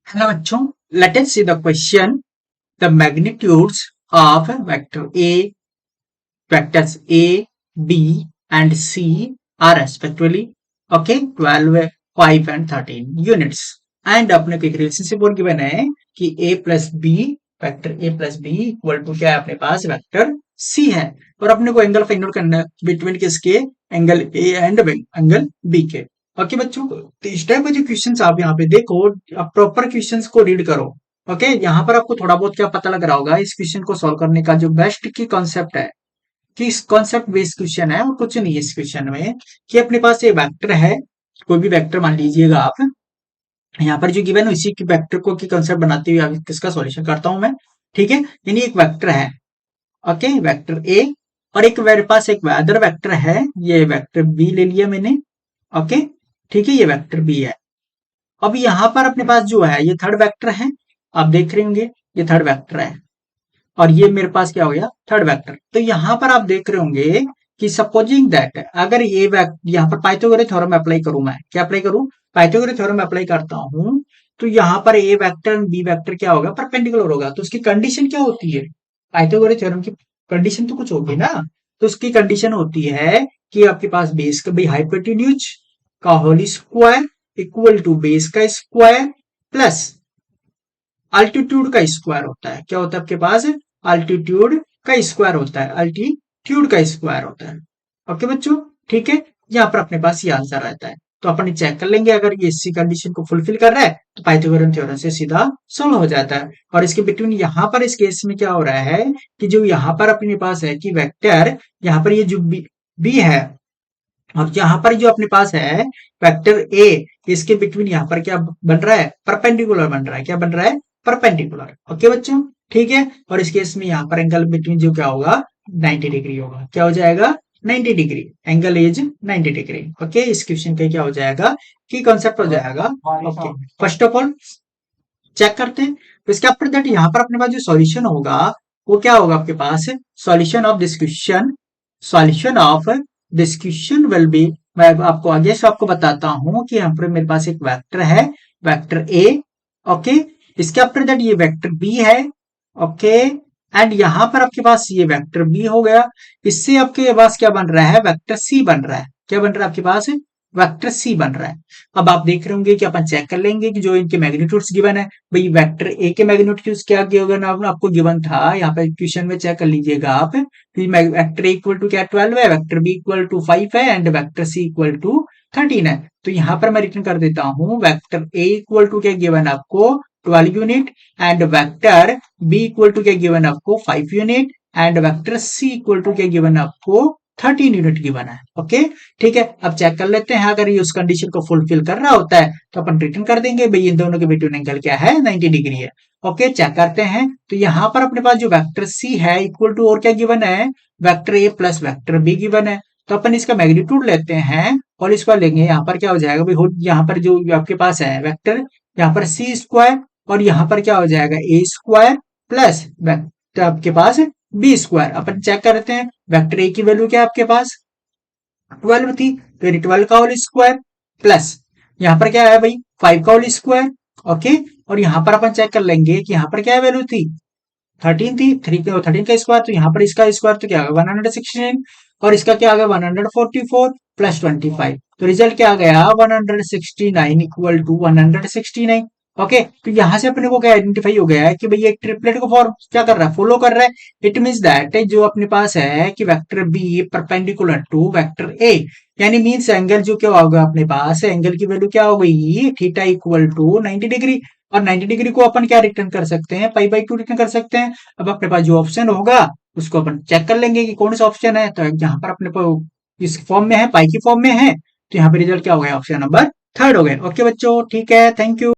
Hello बच्चों, let us see the question. The magnitudes of vector A, vectors A, B and C are respectively okay 12, 5 and 13 units. And अपने को एक relationship और given है कि A plus B vector A plus B equal to क्या है अपने पास vector C है और अपने को एंगल फाइंड आउट करना है बिटवीन किसके angle A and angle B के. ओके बच्चों, तो इस टाइप के जो क्वेश्चंस आप यहाँ पे देखो, आप प्रॉपर क्वेश्चंस को रीड करो. ओके यहाँ पर आपको थोड़ा बहुत क्या पता लग रहा होगा इस क्वेश्चन को सॉल्व करने का जो बेस्ट की कॉन्सेप्ट है कि इस कॉन्सेप्ट बेस्ड क्वेश्चन है और कुछ नहीं है इस क्वेश्चन में कि अपने पास ये वेक्टर है, कोई भी वेक्टर मान लीजिएगा आप. यहाँ पर जो गिवन है इसी की वेक्टर को की कॉन्सेप्ट बनाते हुए आगे किसका सॉल्यूशन करता हूं मैं. ठीक है, यानी एक वेक्टर है ओके वेक्टर ए और एक मेरे पास एक अदर वेक्टर है, ये वेक्टर बी ले लिया मैंने. ओके ठीक है, ये वेक्टर बी है. अब यहाँ पर अपने पास जो है ये थर्ड वेक्टर है, आप देख रहे होंगे ये थर्ड वेक्टर है और ये मेरे पास क्या हो गया थर्ड वेक्टर. तो यहाँ पर आप देख रहे होंगे कि सपोजिंग दैट अगर ये यहाँ पर पाइथागोरस थ्योरम अप्लाई करूं, मैं क्या अप्लाई करूं पाइथागोरस थ्योरम अप्लाई करता हूं, तो यहाँ पर ए वेक्टर एंड बी वेक्टर क्या होगा परपेंडिकुलर होगा. तो उसकी कंडीशन क्या होती है, पाइथागोरस थ्योरम की कंडीशन तो कुछ होगी ना. तो उसकी कंडीशन होती है कि आपके पास बेस का भाई हाइपोटेन्यूज का whole square equal to base का स्क्वायर प्लस अल्टीट्यूड का स्क्वायर होता है. क्या होता है आपके पास अल्टीट्यूड का स्क्वायर होता है, अल्टीट्यूड का स्क्वायर होता है. ओके बच्चों ठीक है, यहाँ पर अपने पास ये आंसर रहता है. तो अपन चेक कर लेंगे अगर ये इसी कंडीशन को फुलफिल कर रहा है तो पाइथागोरस थ्योरम से सीधा सॉल्व हो जाता है. और इसके बिटवीन यहाँ पर इस केस में क्या हो रहा है कि जो यहाँ पर अपने पास है कि वेक्टर यहाँ पर ये जो बी है और यहाँ पर जो अपने पास है वेक्टर ए, इसके बिटवीन यहाँ पर क्या बन रहा है परपेंडिकुलर बन रहा है. क्या बन रहा है परपेंडिकुलर. ओके बच्चों ठीक है, और इस केस में यहाँ पर एंगल बिटवीन जो क्या होगा 90 डिग्री होगा. क्या हो जाएगा 90 degree, angle is 90 degree. Okay इस क्वेश्चन का क्या हो जाएगा की कॉन्सेप्ट हो जाएगा. Okay first of all check करते हैं. तो इसके आफ्टर दैट यहाँ पर अपने पास जो सॉल्यूशन होगा वो क्या होगा आपके पास solution of this question, solution of this question will be, मैं आपको आगे से आपको बताता हूं कि यहाँ पर मेरे पास एक वेक्टर है वेक्टर ए. ओके इसके आफ्टर दैट ये वेक्टर बी है. ओके एंड यहाँ पर आपके पास ये वेक्टर बी हो गया, इससे आपके पास क्या बन रहा है वेक्टर सी बन रहा है. क्या बन रहा है आपके पास वेक्टर सी बन रहा है. अब आप देख रहे होंगे कि अपन चेक कर लेंगे कि जो इनके मैग्नीट्यूड्स गिवन है, भाई वेक्टर ए के मैग्नीट्यूड्स क्या गिवन आपको गिवन था यहाँ पे क्वेश्चन में चेक कर लीजिएगा आप. वेक्टर ए इक्वल टू क्या 12 है, वेक्टर बी इक्वल टू 5 है and vector C equal to 13 है. तो यहाँ पर मैं रिटर्न कर देता हूँ वेक्टर ए इक्वल टू क्या गिवन आपको 12 unit and vector B equal to क्या गिवन आपको 5 unit and vector C equal to क्या गिवन आपको 13 यूनिट गिवन है. ओके ठीक है, अब चेक कर लेते हैं अगर ये उस कंडीशन को फुलफिल कर रहा होता है तो अपन रिटर्न कर देंगे भाई इन दोनों के बिटवीन एंगल क्या है 90 डिग्री है. ओके चेक करते हैं. तो यहाँ पर अपने पास जो वेक्टर सी है इक्वल टू और क्या गिवन है vector A plus vector be given है. तो अपन इसका मैग्नीट्यूड लेते हैं और इसको लेंगे, यहाँ पर क्या हो जाएगा भाई यहाँ पर जो आपके पास है वेक्टर यहाँ पर सी स्क्वायर और यहाँ पर क्या हो जाएगा ए स्क्वायर प्लस वेक्टर आपके पास बी स्क्वायर. अपन चेक करते हैं वेक्टर ए की वैल्यू क्या है आपके पास 12 थी, तो 12 का होल स्क्वायर प्लस यहाँ पर क्या है भाई 5 का होल स्क्वायर. ओके और यहाँ पर अपन चेक कर लेंगे कि यहाँ पर क्या वैल्यू थी 13 थी, 13 का स्क्वायर, तो यहाँ पर इसका स्क्वायर तो क्या होगा 116 और इसका क्या आ गया 144 प्लस 25. तो रिजल्ट क्या आ गया 169 इक्वल टू 169. ओके तो यहाँ से अपने को क्या आइडेंटिफाई हो गया है कि भाई ये ट्रिपलेट को फॉर्म क्या कर रहा है फॉलो कर रहा है. इट मीन्स दैट जो अपने पास है कि vector B perpendicular to vector A, यानी मीन्स एंगल जो क्या होगा अपने पास एंगल की वैल्यू क्या हो गई थीटा इक्वल टू 90 डिग्री. और 90 डिग्री को अपन क्या रिटर्न कर सकते हैं पाई बाई 2 रिटर्न कर सकते हैं. अब अपने पास जो ऑप्शन होगा उसको अपन चेक कर लेंगे कि कौन सा ऑप्शन है. तो यहाँ पर अपने को इस फॉर्म में है पाई की फॉर्म में है, तो यहाँ पे रिजल्ट क्या हो गया ऑप्शन नंबर थर्ड हो गया. ओके बच्चों ठीक है, थैंक यू.